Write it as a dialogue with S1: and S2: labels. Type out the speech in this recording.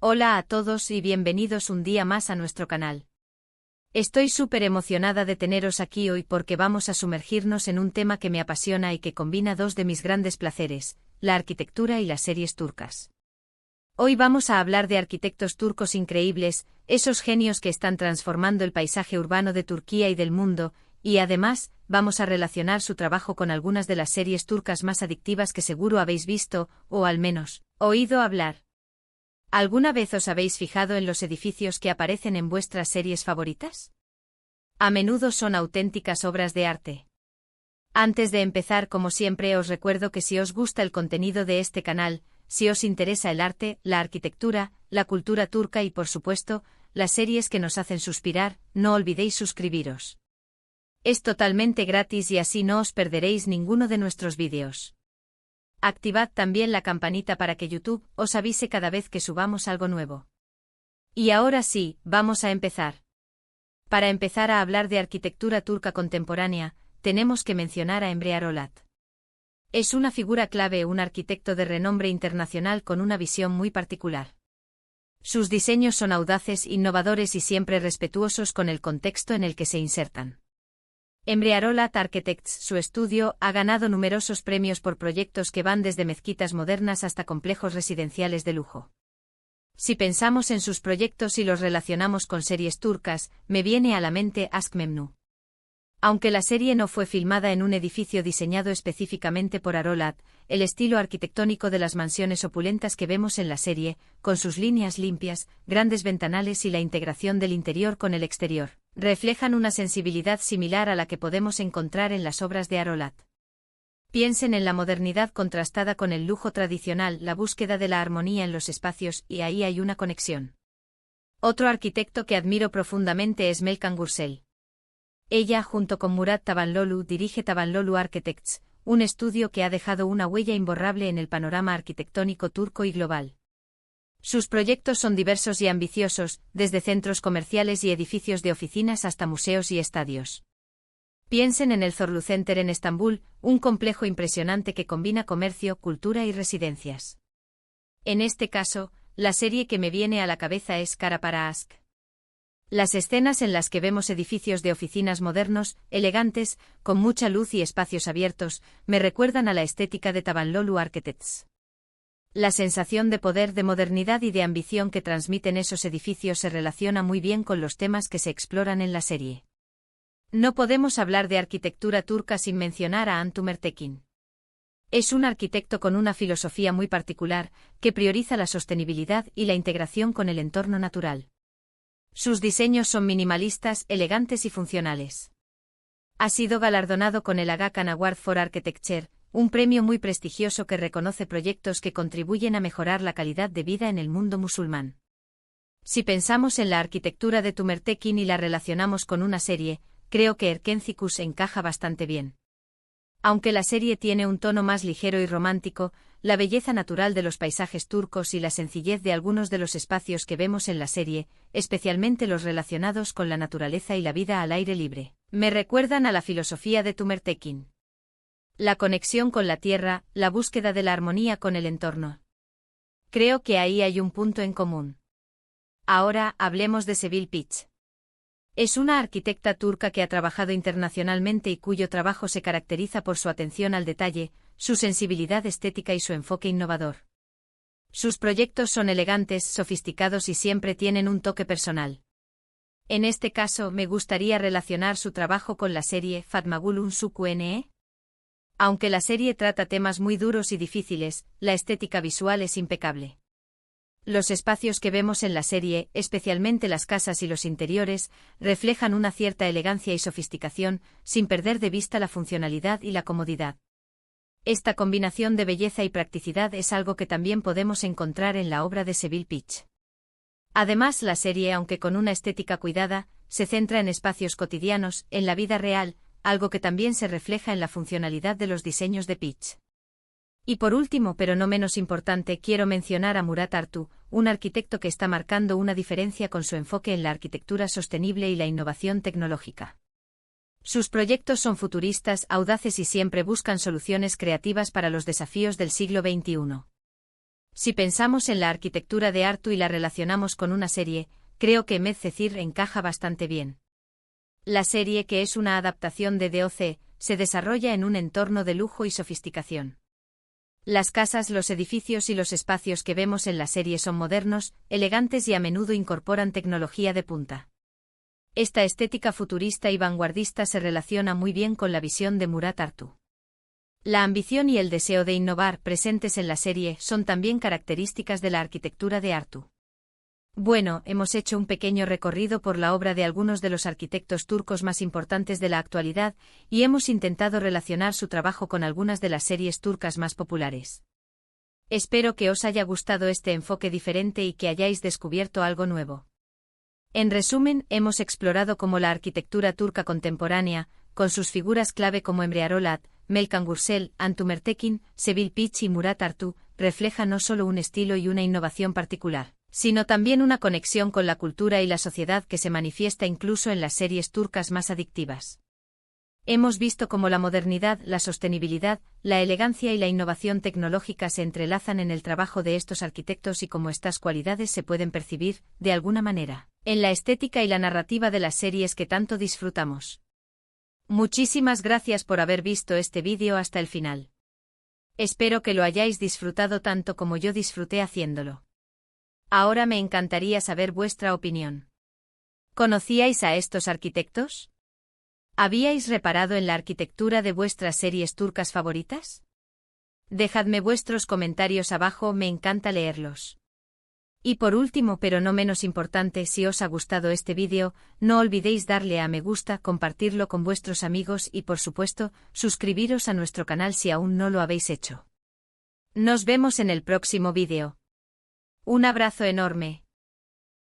S1: Hola a todos y bienvenidos un día más a nuestro canal. Estoy súper emocionada de teneros aquí hoy porque vamos a sumergirnos en un tema que me apasiona y que combina dos de mis grandes placeres, la arquitectura y las series turcas. Hoy vamos a hablar de arquitectos turcos increíbles, esos genios que están transformando el paisaje urbano de Turquía y del mundo, y además, vamos a relacionar su trabajo con algunas de las series turcas más adictivas que seguro habéis visto, o al menos, oído hablar. ¿Alguna vez os habéis fijado en los edificios que aparecen en vuestras series favoritas? A menudo son auténticas obras de arte. Antes de empezar, como siempre, os recuerdo que si os gusta el contenido de este canal, si os interesa el arte, la arquitectura, la cultura turca y, por supuesto, las series que nos hacen suspirar, no olvidéis suscribiros. Es totalmente gratis y así no os perderéis ninguno de nuestros vídeos. Activad también la campanita para que YouTube os avise cada vez que subamos algo nuevo. Y ahora sí, vamos a empezar. Para empezar a hablar de arquitectura turca contemporánea, tenemos que mencionar a Emre Arolat. Es una figura clave, un arquitecto de renombre internacional con una visión muy particular. Sus diseños son audaces, innovadores y siempre respetuosos con el contexto en el que se insertan. Emre Arolat Architects, su estudio, ha ganado numerosos premios por proyectos que van desde mezquitas modernas hasta complejos residenciales de lujo. Si pensamos en sus proyectos y los relacionamos con series turcas, me viene a la mente Aşk Memnu. Aunque la serie no fue filmada en un edificio diseñado específicamente por Arolat, el estilo arquitectónico de las mansiones opulentas que vemos en la serie, con sus líneas limpias, grandes ventanales y la integración del interior con el exterior, reflejan una sensibilidad similar a la que podemos encontrar en las obras de Arolat. Piensen en la modernidad contrastada con el lujo tradicional, la búsqueda de la armonía en los espacios, y ahí hay una conexión. Otro arquitecto que admiro profundamente es Melkan Gürsel. Ella, junto con Murat Tabanlolu, dirige Tabanlolu Architects, un estudio que ha dejado una huella imborrable en el panorama arquitectónico turco y global. Sus proyectos son diversos y ambiciosos, desde centros comerciales y edificios de oficinas hasta museos y estadios. Piensen en el Zorlu Center en Estambul, un complejo impresionante que combina comercio, cultura y residencias. En este caso, la serie que me viene a la cabeza es Kara para Aşk. Las escenas en las que vemos edificios de oficinas modernos, elegantes, con mucha luz y espacios abiertos, me recuerdan a la estética de Tabanlolu Architects. La sensación de poder, de modernidad y de ambición que transmiten esos edificios se relaciona muy bien con los temas que se exploran en la serie. No podemos hablar de arquitectura turca sin mencionar a Antumer Tekin. Es un arquitecto con una filosofía muy particular, que prioriza la sostenibilidad y la integración con el entorno natural. Sus diseños son minimalistas, elegantes y funcionales. Ha sido galardonado con el Aga Khan Award for Architecture, un premio muy prestigioso que reconoce proyectos que contribuyen a mejorar la calidad de vida en el mundo musulmán. Si pensamos en la arquitectura de Tumer Tekin y la relacionamos con una serie, creo que Erkencikus encaja bastante bien. Aunque la serie tiene un tono más ligero y romántico, la belleza natural de los paisajes turcos y la sencillez de algunos de los espacios que vemos en la serie, especialmente los relacionados con la naturaleza y la vida al aire libre, me recuerdan a la filosofía de Tumer Tekin. La conexión con la tierra, la búsqueda de la armonía con el entorno. Creo que ahí hay un punto en común. Ahora, hablemos de Sevil Piç. Es una arquitecta turca que ha trabajado internacionalmente y cuyo trabajo se caracteriza por su atención al detalle, su sensibilidad estética y su enfoque innovador. Sus proyectos son elegantes, sofisticados y siempre tienen un toque personal. En este caso, me gustaría relacionar su trabajo con la serie Fatma Gül Unsuku Ne. Aunque la serie trata temas muy duros y difíciles, la estética visual es impecable. Los espacios que vemos en la serie, especialmente las casas y los interiores, reflejan una cierta elegancia y sofisticación, sin perder de vista la funcionalidad y la comodidad. Esta combinación de belleza y practicidad es algo que también podemos encontrar en la obra de Sevil Piç. Además, la serie, aunque con una estética cuidada, se centra en espacios cotidianos, en la vida real, algo que también se refleja en la funcionalidad de los diseños de Piç. Y por último, pero no menos importante, quiero mencionar a Murat Artu, un arquitecto que está marcando una diferencia con su enfoque en la arquitectura sostenible y la innovación tecnológica. Sus proyectos son futuristas, audaces y siempre buscan soluciones creativas para los desafíos del siglo XXI. Si pensamos en la arquitectura de Artu y la relacionamos con una serie, creo que Medcezir encaja bastante bien. La serie, que es una adaptación de DOC, se desarrolla en un entorno de lujo y sofisticación. Las casas, los edificios y los espacios que vemos en la serie son modernos, elegantes y a menudo incorporan tecnología de punta. Esta estética futurista y vanguardista se relaciona muy bien con la visión de Murat Artu. La ambición y el deseo de innovar presentes en la serie son también características de la arquitectura de Artu. Bueno, hemos hecho un pequeño recorrido por la obra de algunos de los arquitectos turcos más importantes de la actualidad y hemos intentado relacionar su trabajo con algunas de las series turcas más populares. Espero que os haya gustado este enfoque diferente y que hayáis descubierto algo nuevo. En resumen, hemos explorado cómo la arquitectura turca contemporánea, con sus figuras clave como Emre Arolat, Melkan Gürsel, Antumer Tekin, Sevil Piç y Murat Artu, refleja no solo un estilo y una innovación particular, sino también una conexión con la cultura y la sociedad que se manifiesta incluso en las series turcas más adictivas. Hemos visto cómo la modernidad, la sostenibilidad, la elegancia y la innovación tecnológica se entrelazan en el trabajo de estos arquitectos y cómo estas cualidades se pueden percibir, de alguna manera, en la estética y la narrativa de las series que tanto disfrutamos. Muchísimas gracias por haber visto este vídeo hasta el final. Espero que lo hayáis disfrutado tanto como yo disfruté haciéndolo. Ahora me encantaría saber vuestra opinión. ¿Conocíais a estos arquitectos? ¿Habíais reparado en la arquitectura de vuestras series turcas favoritas? Dejadme vuestros comentarios abajo, me encanta leerlos. Y por último, pero no menos importante, si os ha gustado este vídeo, no olvidéis darle a me gusta, compartirlo con vuestros amigos y por supuesto, suscribiros a nuestro canal si aún no lo habéis hecho. Nos vemos en el próximo vídeo. Un abrazo enorme.